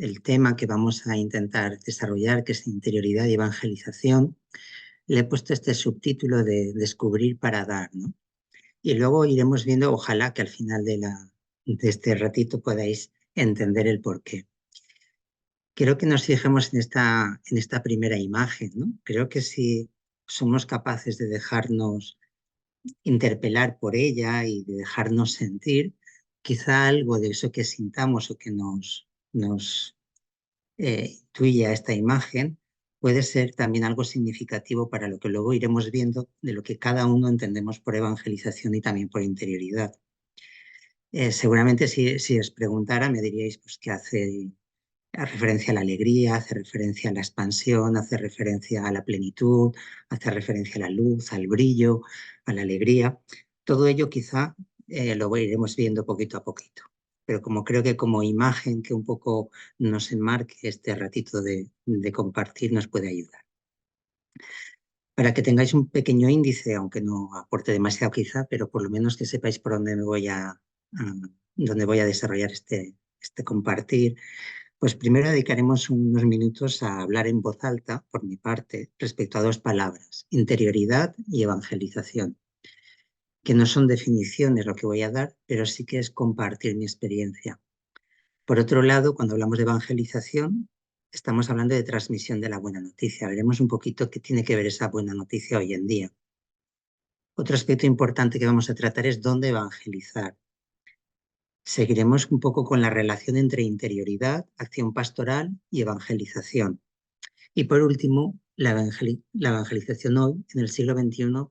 el tema que vamos a intentar desarrollar, que es interioridad y evangelización, le he puesto este subtítulo de Descubrir para dar, ¿no? Y luego iremos viendo, ojalá que al final de este ratito podáis entender el porqué. Quiero que nos fijemos en esta primera imagen, ¿no? Creo que si somos capaces de dejarnos interpelar por ella y de dejarnos sentir, quizá algo de eso que sintamos o que nos intuya esta imagen puede ser también algo significativo para lo que luego iremos viendo de lo que cada uno entendemos por evangelización y también por interioridad. Seguramente si os preguntara me diríais pues, que hace referencia a la alegría, hace referencia a la expansión, hace referencia a la plenitud, hace referencia a la luz, al brillo, a la alegría. Todo ello quizá lo iremos viendo poquito a poquito. Pero como creo que como imagen que un poco nos enmarque este ratito de compartir nos puede ayudar. Para que tengáis un pequeño índice, aunque no aporte demasiado quizá, pero por lo menos que sepáis por dónde dónde voy a desarrollar este compartir, pues primero dedicaremos unos minutos a hablar en voz alta, por mi parte, respecto a dos palabras, interioridad y evangelización, que no son definiciones lo que voy a dar, pero sí que es compartir mi experiencia. Por otro lado, cuando hablamos de evangelización, estamos hablando de transmisión de la buena noticia. Veremos un poquito qué tiene que ver esa buena noticia hoy en día. Otro aspecto importante que vamos a tratar es dónde evangelizar. Seguiremos un poco con la relación entre interioridad, acción pastoral y evangelización. Y por último, la evangelización hoy, en el siglo XXI,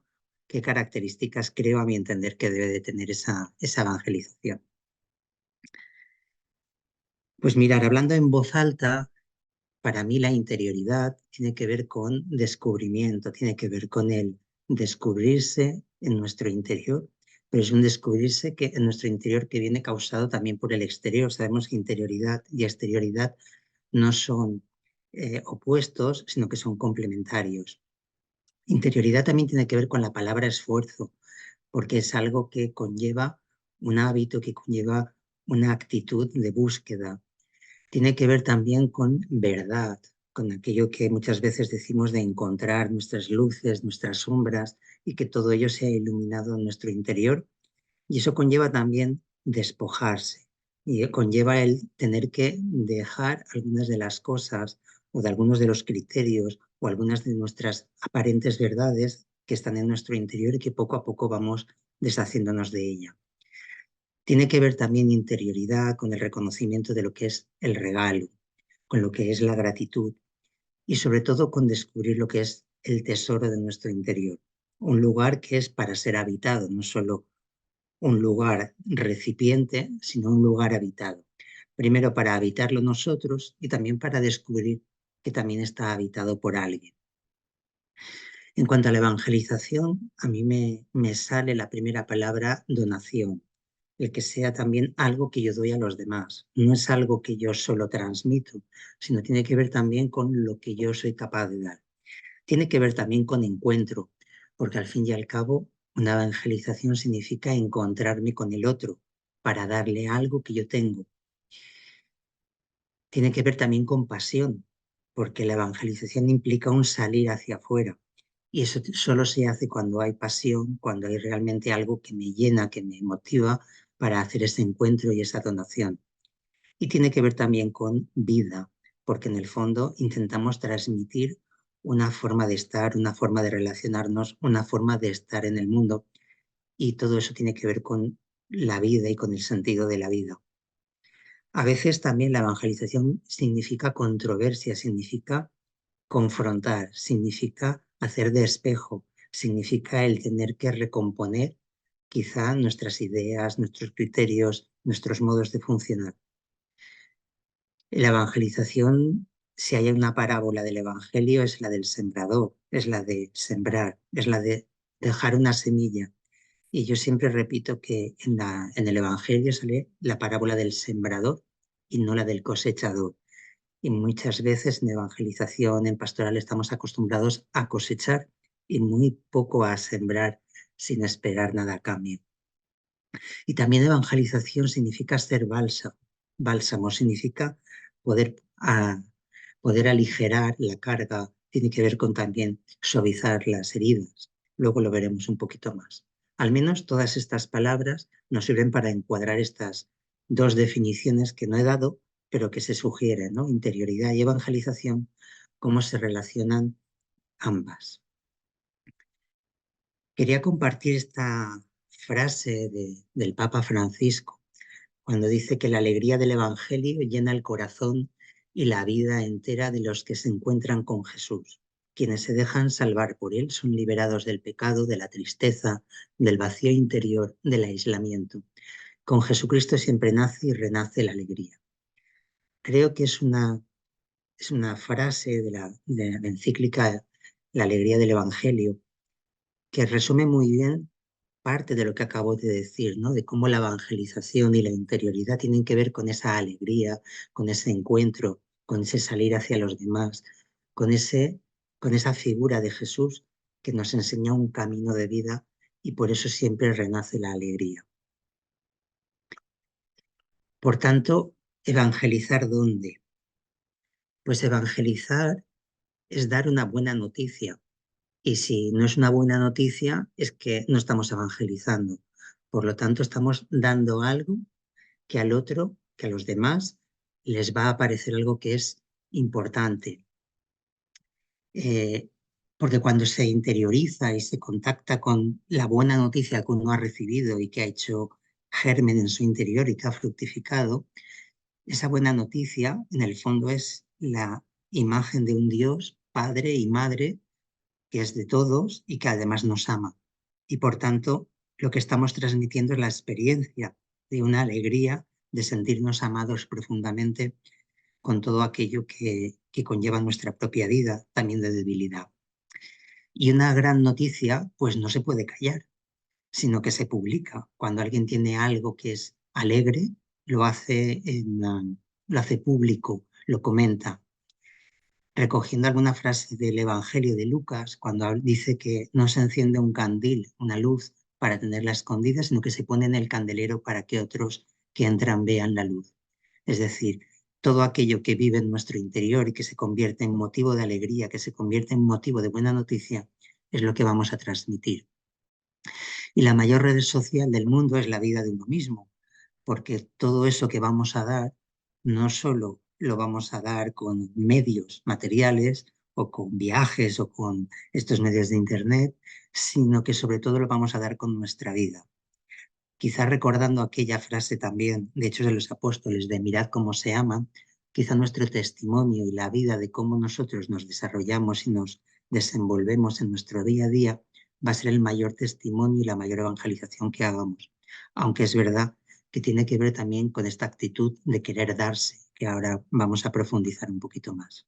¿qué características creo a mi entender que debe de tener esa evangelización? Pues mirar, hablando en voz alta, para mí la interioridad tiene que ver con descubrimiento, tiene que ver con el descubrirse en nuestro interior, pero es un descubrirse que en nuestro interior que viene causado también por el exterior. Sabemos que interioridad y exterioridad no son opuestos, sino que son complementarios. Interioridad también tiene que ver con la palabra esfuerzo, porque es algo que conlleva un hábito, que conlleva una actitud de búsqueda. Tiene que ver también con verdad, con aquello que muchas veces decimos de encontrar nuestras luces, nuestras sombras y que todo ello sea iluminado en nuestro interior. Y eso conlleva también despojarse y conlleva el tener que dejar algunas de las cosas o de algunos de los criterios o algunas de nuestras aparentes verdades que están en nuestro interior y que poco a poco vamos deshaciéndonos de ella. Tiene que ver también interioridad con el reconocimiento de lo que es el regalo, con lo que es la gratitud y sobre todo con descubrir lo que es el tesoro de nuestro interior. Un lugar que es para ser habitado, no solo un lugar recipiente, sino un lugar habitado. Primero para habitarlo nosotros y también para descubrir que también está habitado por alguien. En cuanto a la evangelización, a mí me sale la primera palabra donación, el que sea también algo que yo doy a los demás. No es algo que yo solo transmito, sino tiene que ver también con lo que yo soy capaz de dar. Tiene que ver también con encuentro, porque al fin y al cabo una evangelización significa encontrarme con el otro para darle algo que yo tengo. Tiene que ver también con pasión, porque la evangelización implica un salir hacia afuera. Y eso solo se hace cuando hay pasión, cuando hay realmente algo que me llena, que me motiva para hacer ese encuentro y esa donación. Y tiene que ver también con vida, porque en el fondo intentamos transmitir una forma de estar, una forma de relacionarnos, una forma de estar en el mundo. Y todo eso tiene que ver con la vida y con el sentido de la vida. A veces también la evangelización significa controversia, significa confrontar, significa hacer de espejo, significa el tener que recomponer quizá nuestras ideas, nuestros criterios, nuestros modos de funcionar. La evangelización, si hay una parábola del evangelio, es la del sembrador, es la de sembrar, es la de dejar una semilla. Y yo siempre repito que en el evangelio sale la parábola del sembrador y no la del cosechador. Y muchas veces en evangelización, en pastoral, estamos acostumbrados a cosechar y muy poco a sembrar sin esperar nada a cambio. Y también evangelización significa ser bálsamo. Bálsamo significa poder aligerar la carga, tiene que ver con también suavizar las heridas. Luego lo veremos un poquito más. Al menos todas estas palabras nos sirven para encuadrar estas dos definiciones que no he dado, pero que se sugieren, ¿no? Interioridad y evangelización, cómo se relacionan ambas. Quería compartir esta frase del Papa Francisco, cuando dice que la alegría del Evangelio llena el corazón y la vida entera de los que se encuentran con Jesús. Quienes se dejan salvar por Él son liberados del pecado, de la tristeza, del vacío interior, del aislamiento. Con Jesucristo siempre nace y renace la alegría. Creo que es una frase de la encíclica La alegría del Evangelio que resume muy bien parte de lo que acabo de decir, ¿no? De cómo la evangelización y la interioridad tienen que ver con esa alegría, con ese encuentro, con ese salir hacia los demás, con esa figura de Jesús que nos enseña un camino de vida y por eso siempre renace la alegría. Por tanto, ¿evangelizar dónde? Pues evangelizar es dar una buena noticia. Y si no es una buena noticia, es que no estamos evangelizando. Por lo tanto, estamos dando algo que al otro, que a los demás, les va a parecer algo que es importante. Eh, porque cuando se interioriza y se contacta con la buena noticia que uno ha recibido y que ha hecho germen en su interior y que ha fructificado, esa buena noticia en el fondo es la imagen de un Dios, Padre y Madre, que es de todos y que además nos ama. Y por tanto, lo que estamos transmitiendo es la experiencia de una alegría, de sentirnos amados profundamente con todo aquello que conlleva nuestra propia vida, también de debilidad. Y una gran noticia, pues no se puede callar, sino que se publica. Cuando alguien tiene algo que es alegre, lo hace público, lo comenta. Recogiendo alguna frase del Evangelio de Lucas, cuando dice que no se enciende un candil, una luz, para tenerla escondida, sino que se pone en el candelero para que otros que entran vean la luz. Es decir, todo aquello que vive en nuestro interior y que se convierte en motivo de alegría, que se convierte en motivo de buena noticia, es lo que vamos a transmitir. Y la mayor red social del mundo es la vida de uno mismo, porque todo eso que vamos a dar no solo lo vamos a dar con medios materiales o con viajes o con estos medios de Internet, sino que sobre todo lo vamos a dar con nuestra vida. Quizá recordando aquella frase también de Hechos de los Apóstoles de mirad cómo se aman, quizá nuestro testimonio y la vida de cómo nosotros nos desarrollamos y nos desenvolvemos en nuestro día a día va a ser el mayor testimonio y la mayor evangelización que hagamos. Aunque es verdad que tiene que ver también con esta actitud de querer darse, que ahora vamos a profundizar un poquito más.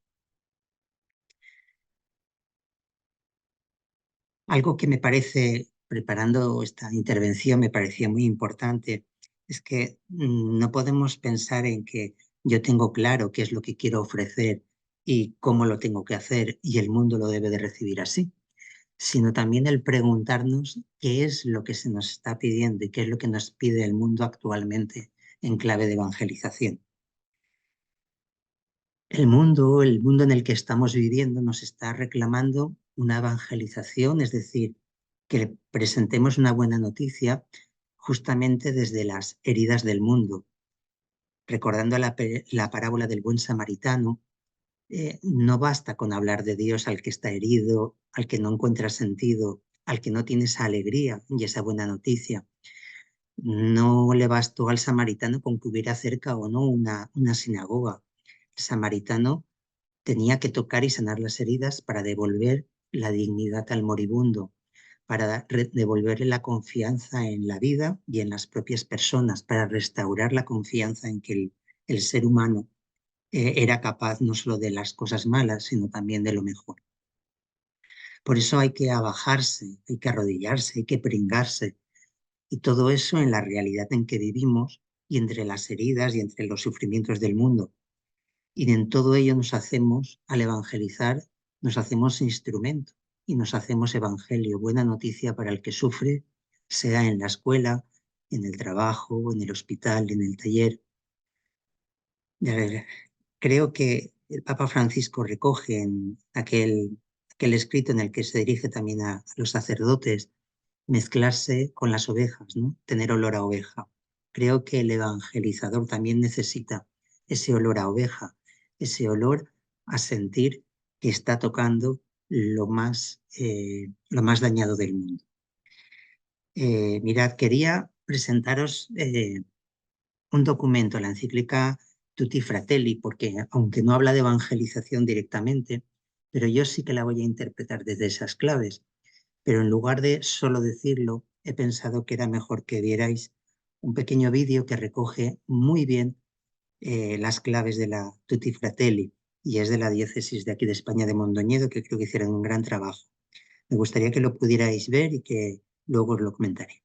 Algo que me parece, preparando esta intervención, me parecía muy importante, es que no podemos pensar en que yo tengo claro qué es lo que quiero ofrecer y cómo lo tengo que hacer y el mundo lo debe de recibir así, sino también el preguntarnos qué es lo que se nos está pidiendo y qué es lo que nos pide el mundo actualmente en clave de evangelización. El mundo en el que estamos viviendo nos está reclamando una evangelización, es decir, que presentemos una buena noticia justamente desde las heridas del mundo. Recordando la parábola del buen samaritano, no basta con hablar de Dios al que está herido, al que no encuentra sentido, al que no tiene esa alegría y esa buena noticia. No le bastó al samaritano con que hubiera cerca o no una sinagoga. El samaritano tenía que tocar y sanar las heridas para devolver la dignidad al moribundo, para devolverle la confianza en la vida y en las propias personas, para restaurar la confianza en que el ser humano era capaz no solo de las cosas malas, sino también de lo mejor. Por eso hay que abajarse, hay que arrodillarse, hay que pringarse, y todo eso en la realidad en que vivimos y entre las heridas y entre los sufrimientos del mundo. Y en todo ello nos hacemos, al evangelizar, nos hacemos instrumento y nos hacemos evangelio, buena noticia para el que sufre, sea en la escuela, en el trabajo, en el hospital, en el taller. creo que el Papa Francisco recoge en aquel escrito en el que se dirige también a los sacerdotes mezclarse con las ovejas, ¿no? Tener olor a oveja. Creo que el evangelizador también necesita ese olor a oveja, ese olor a sentir que está tocando lo más dañado del mundo. Mirad, quería presentaros un documento, la encíclica Tutti Fratelli, porque aunque no habla de evangelización directamente, pero yo sí que la voy a interpretar desde esas claves. Pero en lugar de solo decirlo, he pensado que era mejor que vierais un pequeño vídeo que recoge muy bien las claves de la Tutti Fratelli, y es de la diócesis de aquí de España de Mondoñedo, que creo que hicieron un gran trabajo. Me gustaría que lo pudierais ver y que luego os lo comentaré.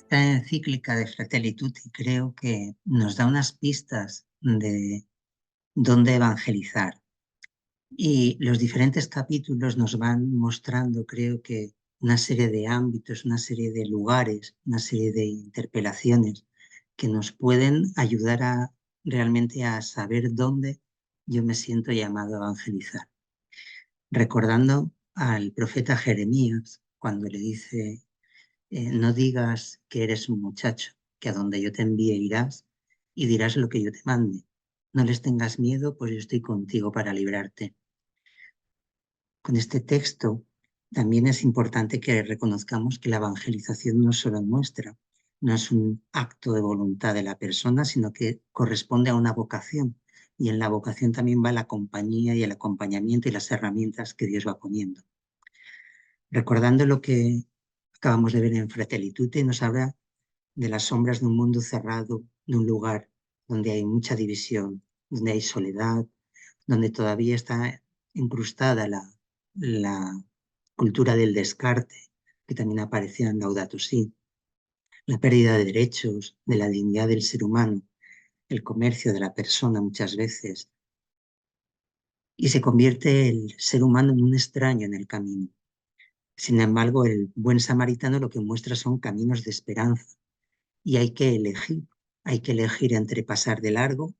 La encíclica de Fratelli Tutti creo que nos da unas pistas de dónde evangelizar. Y los diferentes capítulos nos van mostrando, creo que, una serie de ámbitos, una serie de lugares, una serie de interpelaciones que nos pueden ayudar a realmente a saber dónde yo me siento llamado a evangelizar. Recordando al profeta Jeremías, cuando le dice, no digas que eres un muchacho, que a donde yo te envíe irás y dirás lo que yo te mande. No les tengas miedo, pues yo estoy contigo para librarte. Con este texto también es importante que reconozcamos que la evangelización no es solo nuestra, no es un acto de voluntad de la persona, sino que corresponde a una vocación. Y en la vocación también va la compañía y el acompañamiento y las herramientas que Dios va poniendo. Recordando lo que acabamos de ver en Fratelli Tutti, nos habla de las sombras de un mundo cerrado, de un lugar donde hay mucha división, donde hay soledad, donde todavía está incrustada la cultura del descarte, que también aparecía en Laudato Si, la pérdida de derechos, de la dignidad del ser humano, el comercio de la persona muchas veces, y se convierte el ser humano en un extraño en el camino. Sin embargo, el buen samaritano lo que muestra son caminos de esperanza y hay que elegir entre pasar de largo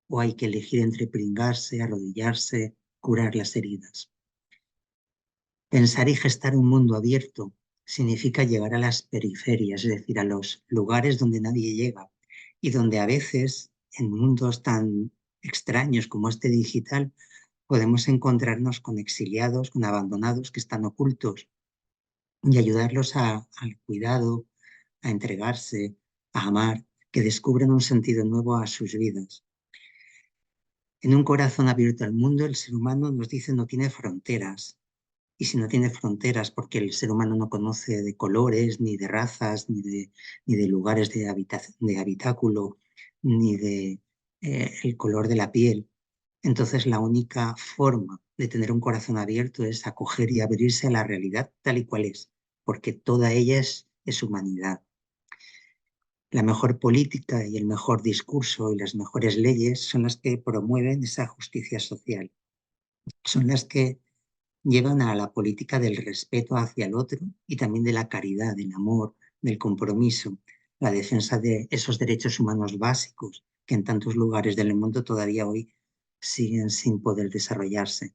o hay que elegir entre pringarse, arrodillarse, curar las heridas. Pensar y gestar un mundo abierto significa llegar a las periferias, es decir, a los lugares donde nadie llega y donde a veces, en mundos tan extraños como este digital, podemos encontrarnos con exiliados, con abandonados que están ocultos y ayudarlos al cuidado, a entregarse, a amar, que descubran un sentido nuevo a sus vidas. En un corazón abierto al mundo, el ser humano nos dice no tiene fronteras. Y si no tiene fronteras, porque el ser humano no conoce de colores, ni de razas, ni de lugares de habitáculo, ni de el color de la piel. Entonces la única forma de tener un corazón abierto es acoger y abrirse a la realidad tal y cual es, porque toda ella es humanidad. La mejor política y el mejor discurso y las mejores leyes son las que promueven esa justicia social. Son las que llevan a la política del respeto hacia el otro y también de la caridad, del amor, del compromiso, la defensa de esos derechos humanos básicos que en tantos lugares del mundo todavía hoy siguen sin poder desarrollarse.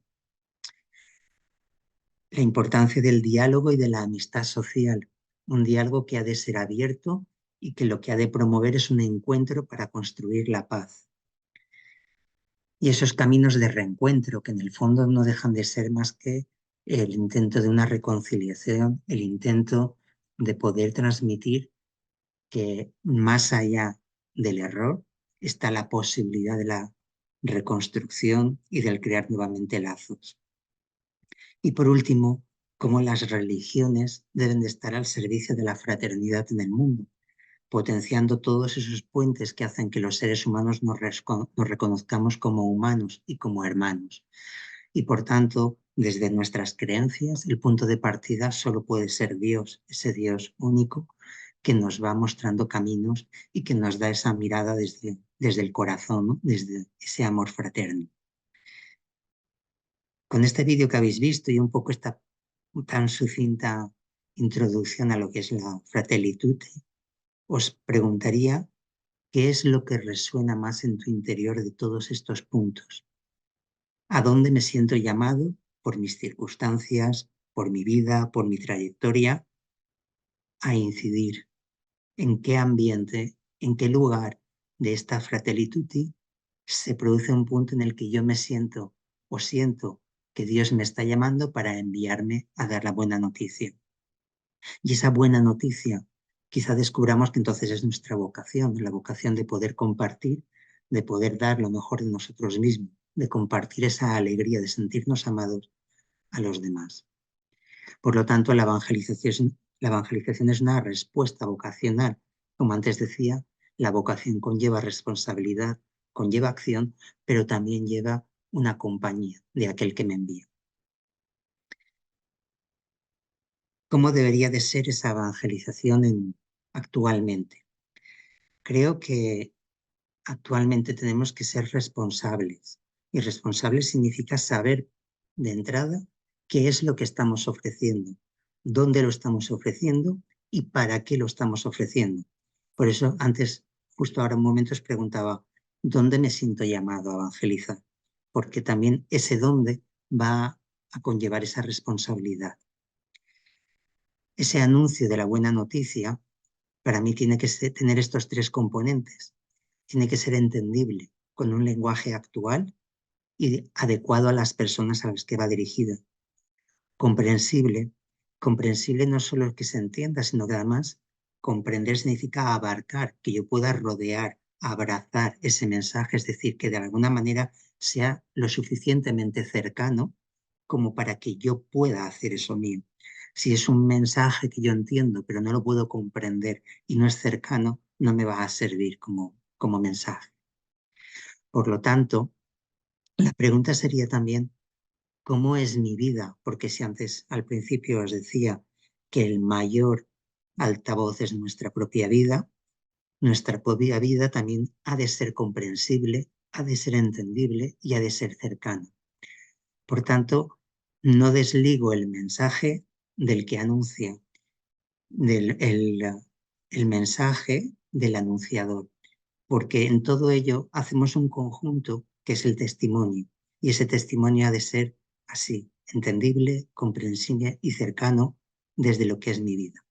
La importancia del diálogo y de la amistad social, un diálogo que ha de ser abierto y que lo que ha de promover es un encuentro para construir la paz. Y esos caminos de reencuentro, que en el fondo no dejan de ser más que el intento de una reconciliación, el intento de poder transmitir que más allá del error está la posibilidad de la reconstrucción y del crear nuevamente lazos. Y por último, cómo las religiones deben de estar al servicio de la fraternidad en el mundo, potenciando todos esos puentes que hacen que los seres humanos nos reconozcamos como humanos y como hermanos. Y por tanto, desde nuestras creencias, el punto de partida solo puede ser Dios, ese Dios único que nos va mostrando caminos y que nos da esa mirada desde el corazón, ¿no? Desde ese amor fraterno. Con este vídeo que habéis visto y un poco esta tan sucinta introducción a lo que es la Fratelli Tutti, os preguntaría qué es lo que resuena más en tu interior de todos estos puntos. ¿A dónde me siento llamado por mis circunstancias, por mi vida, por mi trayectoria, a incidir? ¿En qué ambiente, en qué lugar de esta Fratelli Tutti se produce un punto en el que yo me siento o siento que Dios me está llamando para enviarme a dar la buena noticia? Y esa buena noticia quizá descubramos que entonces es nuestra vocación, la vocación de poder compartir, de poder dar lo mejor de nosotros mismos, de compartir esa alegría de sentirnos amados a los demás. Por lo tanto, la evangelización es una respuesta vocacional. Como antes decía, la vocación conlleva responsabilidad, conlleva acción, pero también lleva una compañía de aquel que me envía. ¿Cómo debería de ser esa evangelización actualmente. Creo que actualmente tenemos que ser responsables. Y responsables significa saber de entrada qué es lo que estamos ofreciendo, dónde lo estamos ofreciendo y para qué lo estamos ofreciendo. Por eso antes, justo ahora un momento, os preguntaba, ¿dónde me siento llamado a evangelizar? Porque también ese dónde va a conllevar esa responsabilidad. Ese anuncio de la buena noticia, para mí tiene que tener estos tres componentes. Tiene que ser entendible, con un lenguaje actual y adecuado a las personas a las que va dirigida. Comprensible. Comprensible no solo que se entienda, sino que además comprender significa abarcar, que yo pueda rodear, abrazar ese mensaje, es decir, que de alguna manera sea lo suficientemente cercano como para que yo pueda hacer eso mío. Si es un mensaje que yo entiendo, pero no lo puedo comprender y no es cercano, no me va a servir como mensaje. Por lo tanto, la pregunta sería también, ¿cómo es mi vida? Porque si antes al principio os decía que el mayor altavoz es nuestra propia vida también ha de ser comprensible, ha de ser entendible y ha de ser cercana. Por tanto, no desligo el mensaje del que anuncia, el mensaje del anunciador, porque en todo ello hacemos un conjunto que es el testimonio, y ese testimonio ha de ser así, entendible, comprensible y cercano desde lo que es mi vida.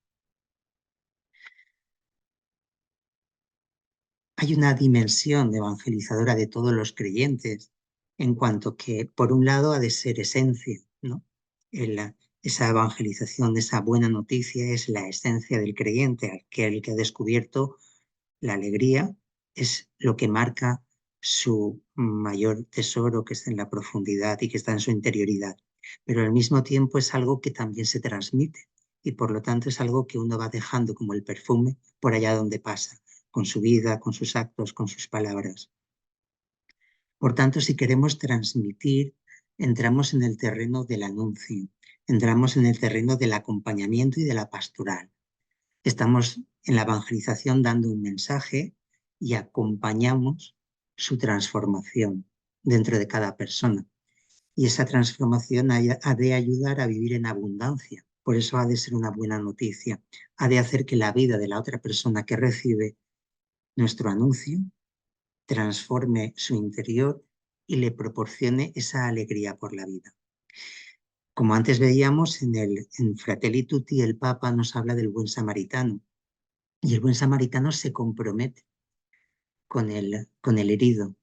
Hay una dimensión evangelizadora de todos los creyentes, en cuanto que, por un lado, ha de ser esencia, ¿no? Esa evangelización, esa buena noticia es la esencia del creyente, aquel que ha descubierto la alegría, es lo que marca su mayor tesoro, que está en la profundidad y que está en su interioridad. Pero al mismo tiempo es algo que también se transmite y por lo tanto es algo que uno va dejando como el perfume por allá donde pasa, con su vida, con sus actos, con sus palabras. Por tanto, si queremos transmitir, entramos en el terreno del anuncio, entramos en el terreno del acompañamiento y de la pastoral. Estamos en la evangelización dando un mensaje y acompañamos su transformación dentro de cada persona. Y esa transformación ha de ayudar a vivir en abundancia. Por eso ha de ser una buena noticia. Ha de hacer que la vida de la otra persona que recibe nuestro anuncio transforme su interior y le proporcione esa alegría por la vida. Como antes veíamos en Fratelli Tutti, el Papa nos habla del buen samaritano. Y el buen samaritano se compromete con el herido,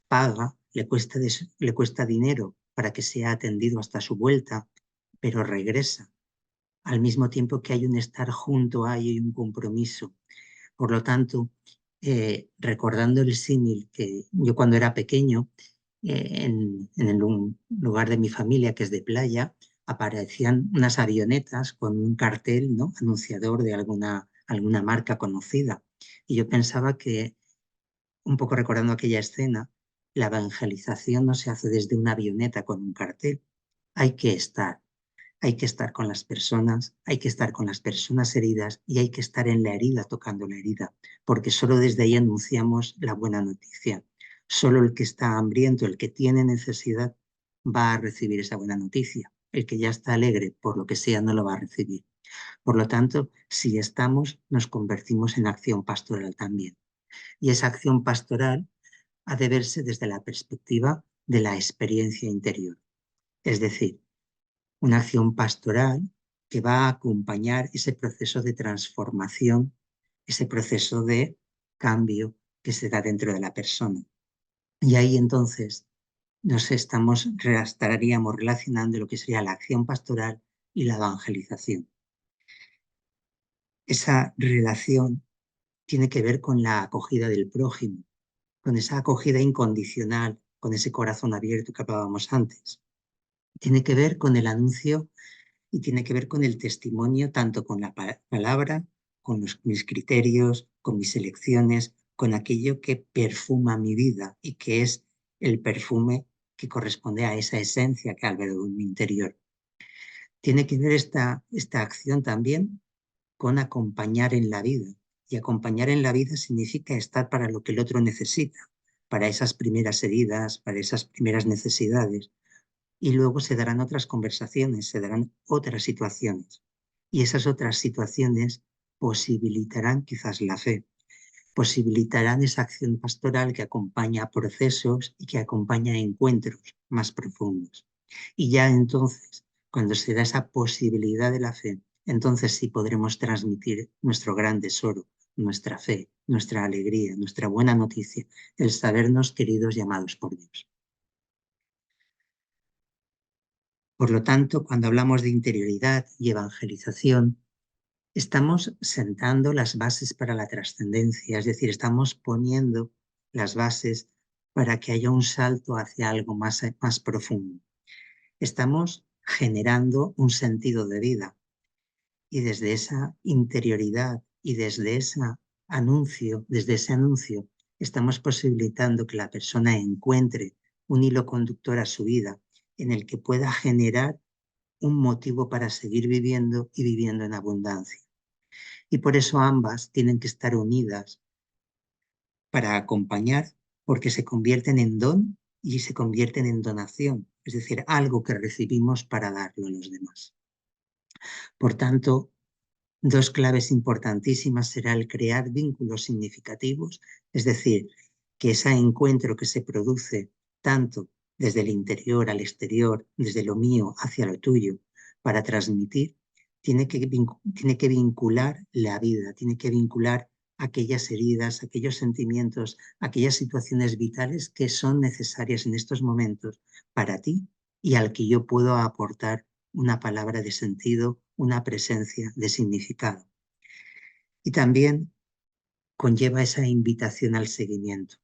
paga, le cuesta dinero para que sea atendido hasta su vuelta, pero regresa. Al mismo tiempo que hay un estar junto, hay un compromiso. Por lo tanto, recordando el símil que yo cuando era pequeño, un lugar de mi familia que es de playa, aparecían unas avionetas con un cartel, ¿no?, anunciador de alguna marca conocida. Y yo pensaba que, un poco recordando aquella escena, la evangelización no se hace desde una avioneta con un cartel. Hay que estar. Hay que estar con las personas, hay que estar con las personas heridas y hay que estar en la herida, tocando la herida, porque solo desde ahí anunciamos la buena noticia. Solo el que está hambriento, el que tiene necesidad, va a recibir esa buena noticia. El que ya está alegre, por lo que sea, no lo va a recibir. Por lo tanto, si estamos, nos convertimos en acción pastoral también. Y esa acción pastoral ha de verse desde la perspectiva de la experiencia interior. Es decir, una acción pastoral que va a acompañar ese proceso de transformación, ese proceso de cambio que se da dentro de la persona. Y ahí entonces estaríamos relacionando lo que sería la acción pastoral y la evangelización. Esa relación tiene que ver con la acogida del prójimo, con esa acogida incondicional, con ese corazón abierto que hablábamos antes. Tiene que ver con el anuncio y tiene que ver con el testimonio, tanto con la palabra, con mis criterios, con mis elecciones, con aquello que perfuma mi vida y que es el perfume que corresponde a esa esencia que albergo en mi interior. Tiene que ver esta acción también con acompañar en la vida, Y acompañar en la vida significa estar para lo que el otro necesita, para esas primeras heridas, para esas primeras necesidades. Y luego se darán otras conversaciones, se darán otras situaciones. Y esas otras situaciones posibilitarán quizás la fe, posibilitarán esa acción pastoral que acompaña procesos y que acompaña encuentros más profundos. Y ya entonces, cuando se da esa posibilidad de la fe, entonces sí podremos transmitir nuestro gran tesoro, nuestra fe, nuestra alegría, nuestra buena noticia, el sabernos queridos y amados por Dios. Por lo tanto, cuando hablamos de interioridad y evangelización, estamos sentando las bases para la trascendencia, es decir, estamos poniendo las bases para que haya un salto hacia algo más profundo. Estamos generando un sentido de vida y desde esa interioridad y desde ese anuncio, estamos posibilitando que la persona encuentre un hilo conductor a su vida en el que pueda generar un motivo para seguir viviendo y viviendo en abundancia. Y por eso ambas tienen que estar unidas para acompañar, porque se convierten en don y se convierten en donación, es decir, algo que recibimos para darlo a los demás. Por tanto, dos claves importantísimas será el crear vínculos significativos, es decir, que ese encuentro que se produce tanto desde el interior al exterior, desde lo mío hacia lo tuyo, para transmitir, tiene que vincular la vida, tiene que vincular aquellas heridas, aquellos sentimientos, aquellas situaciones vitales que son necesarias en estos momentos para ti y al que yo puedo aportar una palabra de sentido, una presencia de significado. Y también conlleva esa invitación al seguimiento,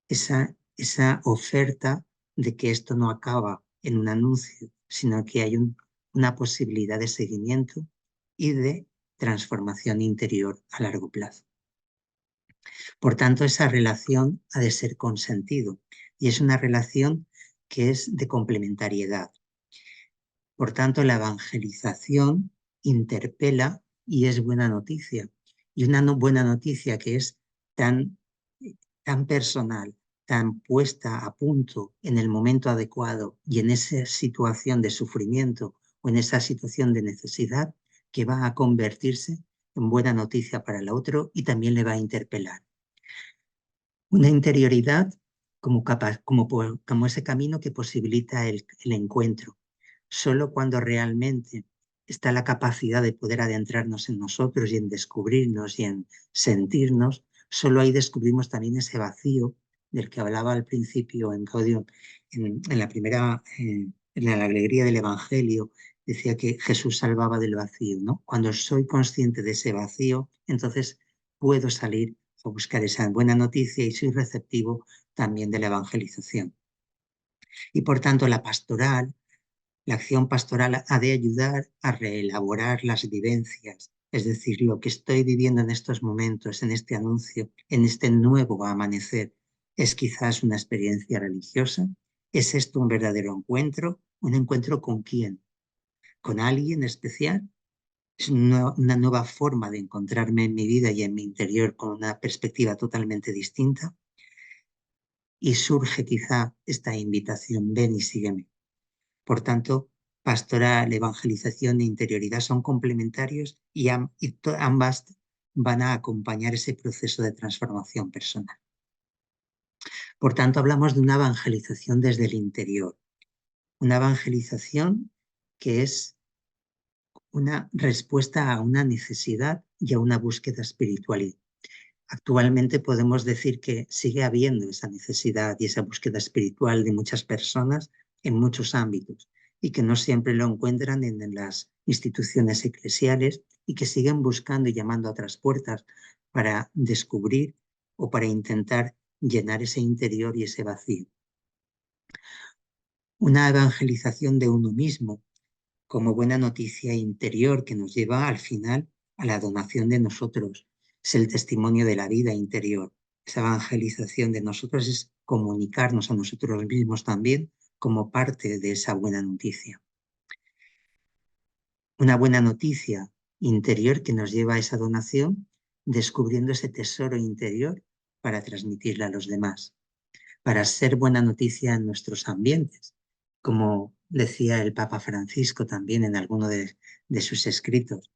esa oferta de que esto no acaba en un anuncio, sino que hay una posibilidad de seguimiento y de transformación interior a largo plazo. Por tanto, esa relación ha de ser con sentido y es una relación que es de complementariedad. Por tanto, la evangelización interpela y es buena noticia. Y una buena noticia que es tan personal, tan puesta a punto en el momento adecuado y en esa situación de sufrimiento o en esa situación de necesidad, que va a convertirse en buena noticia para el otro y también le va a interpelar. Una interioridad como ese camino que posibilita el encuentro. Solo cuando realmente está la capacidad de poder adentrarnos en nosotros y en descubrirnos y en sentirnos, solo ahí descubrimos también ese vacío del que hablaba al principio en Gaudium, en la primera, en la alegría del Evangelio, decía que Jesús salvaba del vacío, ¿no? Cuando soy consciente de ese vacío, entonces puedo salir a buscar esa buena noticia y soy receptivo también de la evangelización. Y por tanto la acción pastoral ha de ayudar a reelaborar las vivencias, es decir, lo que estoy viviendo en estos momentos, en este anuncio, en este nuevo amanecer, ¿es quizás una experiencia religiosa? ¿Es esto un verdadero encuentro? ¿Un encuentro con quién? ¿Con alguien especial? Es una nueva forma de encontrarme en mi vida y en mi interior con una perspectiva totalmente distinta. Y surge quizá esta invitación, ven y sígueme. Por tanto, pastoral, evangelización e interioridad son complementarios y ambas van a acompañar ese proceso de transformación personal. Por tanto, hablamos de una evangelización desde el interior, una evangelización que es una respuesta a una necesidad y a una búsqueda espiritual. Actualmente podemos decir que sigue habiendo esa necesidad y esa búsqueda espiritual de muchas personas en muchos ámbitos y que no siempre lo encuentran en las instituciones eclesiales y que siguen buscando y llamando a otras puertas para descubrir o para intentar llenar ese interior y ese vacío. Una evangelización de uno mismo como buena noticia interior que nos lleva al final a la donación de nosotros. Es el testimonio de la vida interior. Esa evangelización de nosotros es comunicarnos a nosotros mismos también como parte de esa buena noticia. Una buena noticia interior que nos lleva a esa donación descubriendo ese tesoro interior para transmitirla a los demás, para ser buena noticia en nuestros ambientes, como decía el Papa Francisco también en alguno de sus escritos.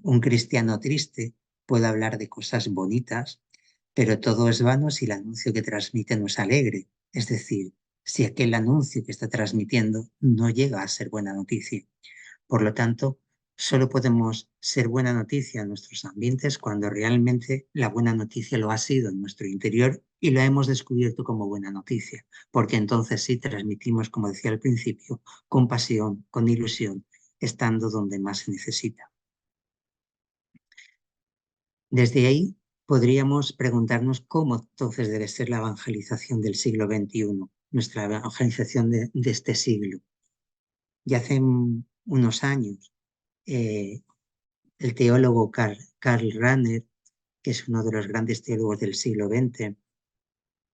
Un cristiano triste puede hablar de cosas bonitas, pero todo es vano si el anuncio que transmite no es alegre. Es decir, si aquel anuncio que está transmitiendo no llega a ser buena noticia. Por lo tanto, solo podemos ser buena noticia en nuestros ambientes cuando realmente la buena noticia lo ha sido en nuestro interior y lo hemos descubierto como buena noticia, porque entonces sí transmitimos, como decía al principio, con pasión, con ilusión, estando donde más se necesita. Desde ahí podríamos preguntarnos cómo entonces debe ser la evangelización del siglo XXI, nuestra evangelización de este siglo. Ya hace unos años, el teólogo Karl Rahner, que es uno de los grandes teólogos del siglo XX,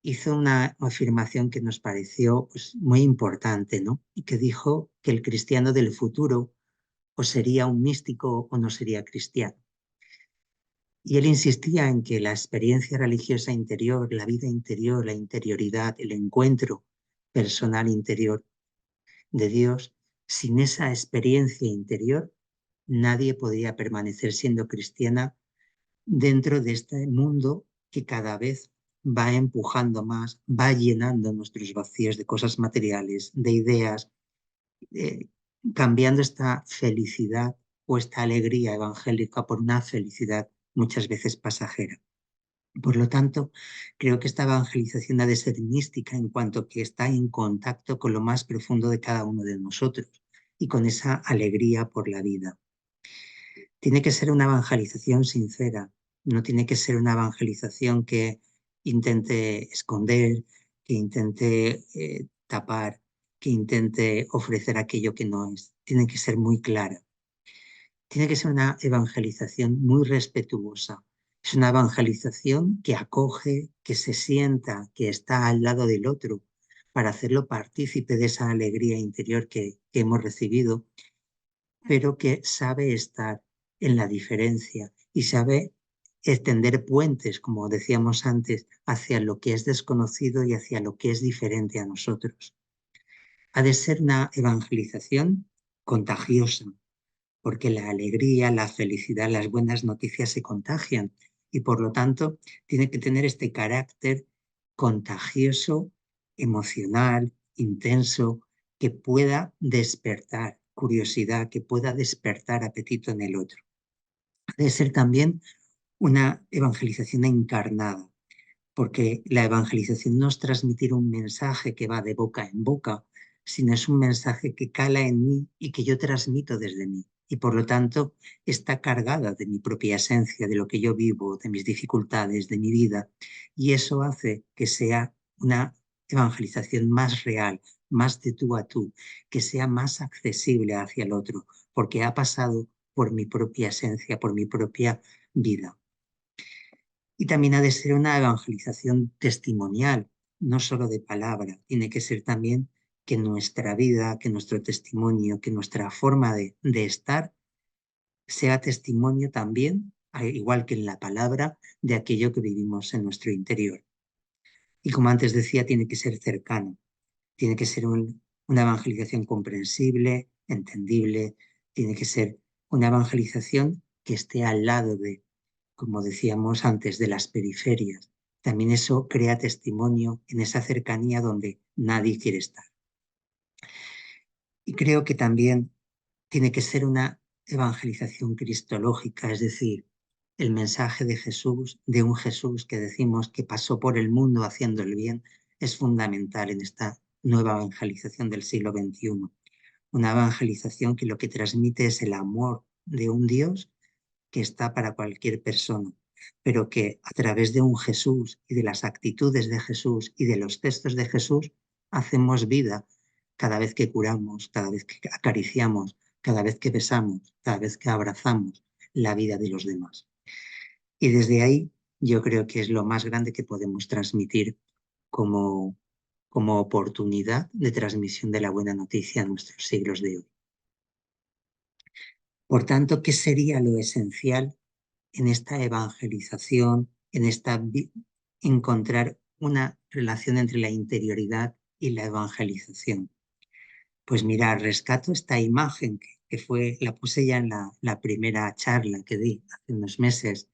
hizo una afirmación que nos pareció pues, muy importante, ¿no? Y que dijo que el cristiano del futuro o sería un místico o no sería cristiano. Y él insistía en que la experiencia religiosa interior, la vida interior, la interioridad, el encuentro personal interior de Dios, sin esa experiencia interior, nadie podía permanecer siendo cristiana dentro de este mundo que cada vez va empujando más, va llenando nuestros vacíos de cosas materiales, de ideas, eh, cambiando esta felicidad o esta alegría evangélica por una felicidad muchas veces pasajera. Por lo tanto, creo que esta evangelización ha de ser mística en cuanto que está en contacto con lo más profundo de cada uno de nosotros y con esa alegría por la vida. Tiene que ser una evangelización sincera, no tiene que ser una evangelización que intente esconder, que intente tapar, que intente ofrecer aquello que no es. Tiene que ser muy clara. Tiene que ser una evangelización muy respetuosa. Es una evangelización que acoge, que se sienta, que está al lado del otro para hacerlo partícipe de esa alegría interior que hemos recibido, pero que sabe estar en la diferencia y sabe extender puentes, como decíamos antes, hacia lo que es desconocido y hacia lo que es diferente a nosotros. Ha de ser una evangelización contagiosa, porque la alegría, la felicidad, las buenas noticias se contagian y por lo tanto tiene que tener este carácter contagioso, emocional, intenso, que pueda despertar curiosidad, que pueda despertar apetito en el otro. Ha de ser también una evangelización encarnada, porque la evangelización no es transmitir un mensaje que va de boca en boca, sino es un mensaje que cala en mí y que yo transmito desde mí. Y por lo tanto está cargada de mi propia esencia, de lo que yo vivo, de mis dificultades, de mi vida. Y eso hace que sea una evangelización más real, más de tú a tú, que sea más accesible hacia el otro, porque ha pasado por mi propia esencia, por mi propia vida. Y también ha de ser una evangelización testimonial, no solo de palabra. Tiene que ser también que nuestra vida, que nuestro testimonio, que nuestra forma de estar sea testimonio también, igual que en la palabra, de aquello que vivimos en nuestro interior. Y como antes decía, tiene que ser cercano, tiene que ser una evangelización comprensible, entendible, tiene que ser una evangelización que esté al lado de, como decíamos antes, de las periferias. También eso crea testimonio en esa cercanía donde nadie quiere estar. Y creo que también tiene que ser una evangelización cristológica, es decir, el mensaje de Jesús, de un Jesús que decimos que pasó por el mundo haciendo el bien, es fundamental en esta nueva evangelización del siglo XXI. Una evangelización que lo que transmite es el amor de un Dios que está para cualquier persona, pero que a través de un Jesús y de las actitudes de Jesús y de los gestos de Jesús hacemos vida cada vez que curamos, cada vez que acariciamos, cada vez que besamos, cada vez que abrazamos la vida de los demás. Y desde ahí yo creo que es lo más grande que podemos transmitir como, como oportunidad de transmisión de la buena noticia en nuestros siglos de hoy. Por tanto, ¿qué sería lo esencial en esta evangelización, en encontrar una relación entre la interioridad y la evangelización. Pues mira, rescato esta imagen que la puse ya en la primera charla que di hace unos meses.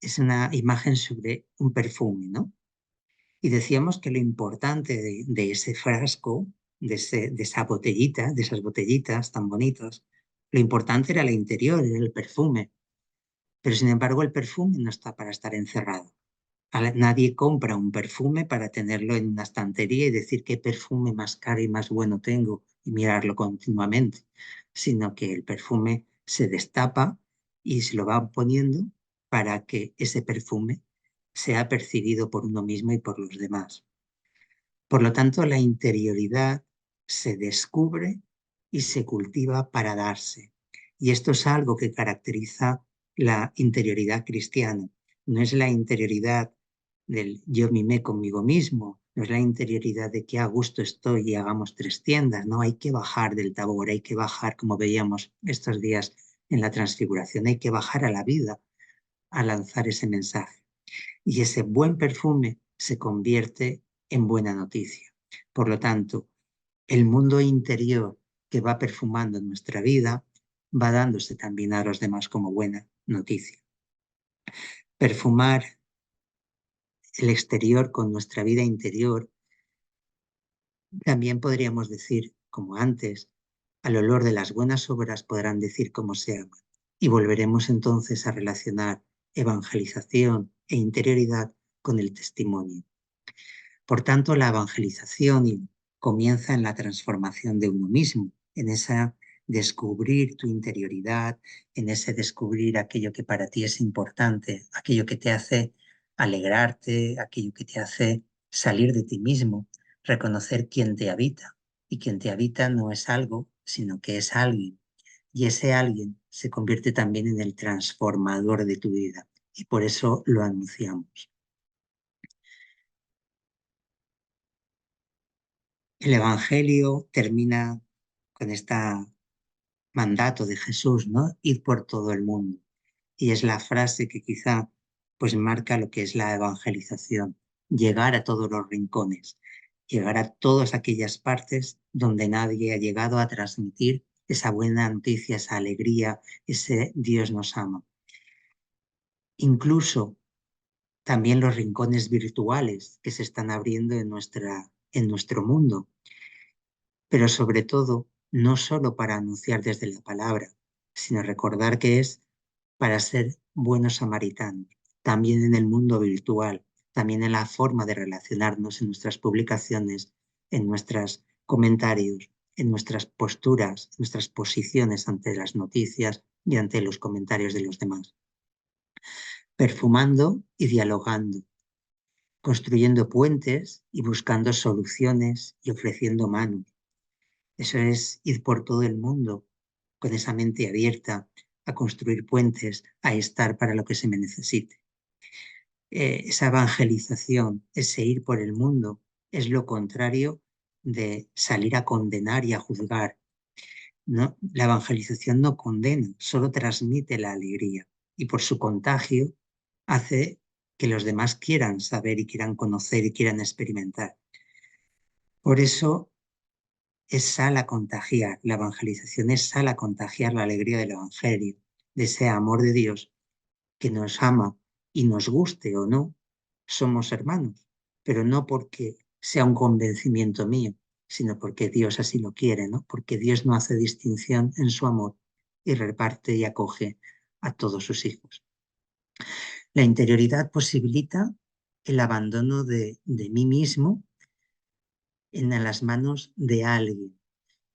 Es una imagen sobre un perfume, ¿no? Y decíamos que lo importante de ese frasco, de esa botellita, de esas botellitas tan bonitas, lo importante era el interior, era el perfume. Pero sin embargo el perfume no está para estar encerrado. Nadie compra un perfume para tenerlo en una estantería y decir qué perfume más caro y más bueno tengo y mirarlo continuamente, sino que el perfume se destapa y se lo va poniendo para que ese perfume sea percibido por uno mismo y por los demás. Por lo tanto, la interioridad se descubre y se cultiva para darse. Y esto es algo que caracteriza la interioridad cristiana. No es la interioridad del yo mimé conmigo mismo, no es la interioridad de que a gusto estoy y hagamos 3 tiendas, no, hay que bajar del Tabor, hay que bajar, como veíamos estos días en la Transfiguración, hay que bajar a la vida a lanzar ese mensaje. Y ese buen perfume se convierte en buena noticia. Por lo tanto, el mundo interior que va perfumando nuestra vida va dándose también a los demás como buena noticia. Perfumar el exterior con nuestra vida interior, también podríamos decir, como antes, al olor de las buenas obras podrán decir cómo se ama. Y volveremos entonces a relacionar evangelización e interioridad con el testimonio. Por tanto, la evangelización comienza en la transformación de uno mismo, en esa descubrir tu interioridad, en ese descubrir aquello que para ti es importante, aquello que te hace alegrarte, aquello que te hace salir de ti mismo, reconocer quién te habita. Y quien te habita no es algo, sino que es alguien. Y ese alguien se convierte también en el transformador de tu vida. Y por eso lo anunciamos. El Evangelio termina con este mandato de Jesús, ¿no? Ir por todo el mundo. Y es la frase que quizá pues marca lo que es la evangelización, llegar a todos los rincones, llegar a todas aquellas partes donde nadie ha llegado a transmitir esa buena noticia, esa alegría, ese Dios nos ama. Incluso también los rincones virtuales que se están abriendo en nuestro mundo, pero sobre todo no solo para anunciar desde la palabra, sino recordar que es para ser buenos samaritanos, también en el mundo virtual, también en la forma de relacionarnos en nuestras publicaciones, en nuestros comentarios, en nuestras posturas, nuestras posiciones ante las noticias y ante los comentarios de los demás. Perfumando y dialogando, construyendo puentes y buscando soluciones y ofreciendo manos. Eso es ir por todo el mundo con esa mente abierta a construir puentes, a estar para lo que se me necesite. Esa evangelización, ese ir por el mundo, es lo contrario de salir a condenar y a juzgar. ¿No? La evangelización no condena, solo transmite la alegría y por su contagio hace que los demás quieran saber y quieran conocer y quieran experimentar. Por eso es sal a contagiar, la evangelización es sal a contagiar la alegría del Evangelio, de ese amor de Dios que nos ama y nos guste o no, somos hermanos, pero no porque sea un convencimiento mío, sino porque Dios así lo quiere, ¿no? Porque Dios no hace distinción en su amor y reparte y acoge a todos sus hijos. La interioridad posibilita el abandono de mí mismo en las manos de alguien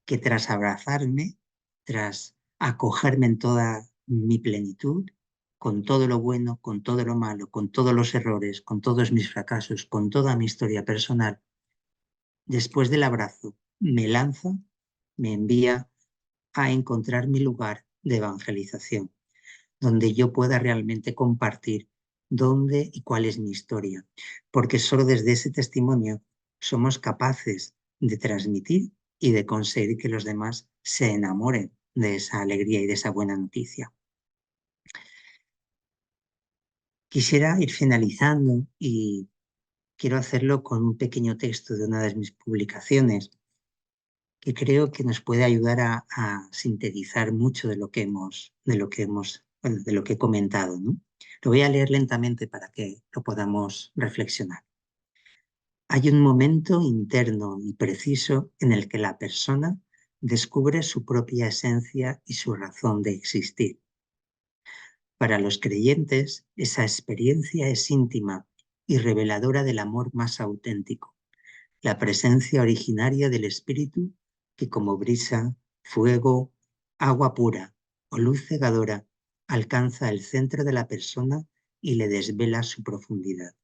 que tras abrazarme, tras acogerme en toda mi plenitud, con todo lo bueno, con todo lo malo, con todos los errores, con todos mis fracasos, con toda mi historia personal, después del abrazo me lanza, me envía a encontrar mi lugar de evangelización, donde yo pueda realmente compartir dónde y cuál es mi historia, porque solo desde ese testimonio somos capaces de transmitir y de conseguir que los demás se enamoren de esa alegría y de esa buena noticia. Quisiera ir finalizando y quiero hacerlo con un pequeño texto de una de mis publicaciones que creo que nos puede ayudar a sintetizar mucho de lo que he comentado, ¿no? Lo voy a leer lentamente para que lo podamos reflexionar. Hay un momento interno y preciso en el que la persona descubre su propia esencia y su razón de existir. Para los creyentes, esa experiencia es íntima y reveladora del amor más auténtico, la presencia originaria del Espíritu que como brisa, fuego, agua pura o luz cegadora alcanza el centro de la persona y le desvela su profundidad.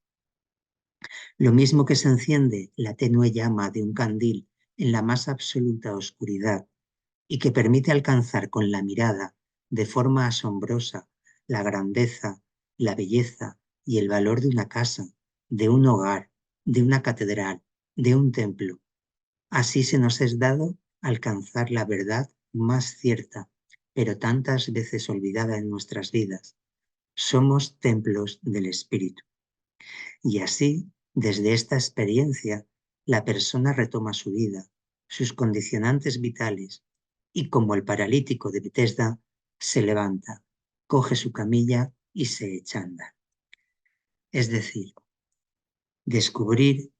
Lo mismo que se enciende la tenue llama de un candil en la más absoluta oscuridad y que permite alcanzar con la mirada, de forma asombrosa, la grandeza, la belleza y el valor de una casa, de un hogar, de una catedral, de un templo. Así se nos es dado alcanzar la verdad más cierta, pero tantas veces olvidada en nuestras vidas. Somos templos del Espíritu. Y así, desde esta experiencia, la persona retoma su vida, sus condicionantes vitales, y como el paralítico de Betesda, se levanta, coge su camilla y se echa a andar. Es decir, descubrir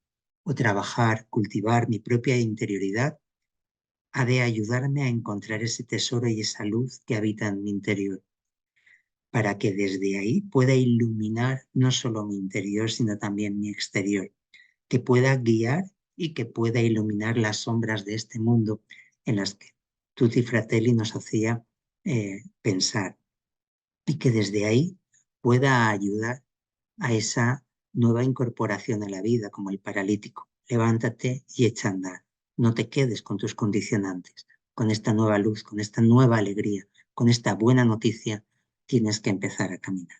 o trabajar, cultivar mi propia interioridad ha de ayudarme a encontrar ese tesoro y esa luz que habita en mi interior, para que desde ahí pueda iluminar no solo mi interior, sino también mi exterior, que pueda guiar y que pueda iluminar las sombras de este mundo en las que Tutti Fratelli nos hacía pensar, y que desde ahí pueda ayudar a esa nueva incorporación a la vida, como el paralítico. Levántate y echa a andar. No te quedes con tus condicionantes. Con esta nueva luz, con esta nueva alegría, con esta buena noticia, tienes que empezar a caminar.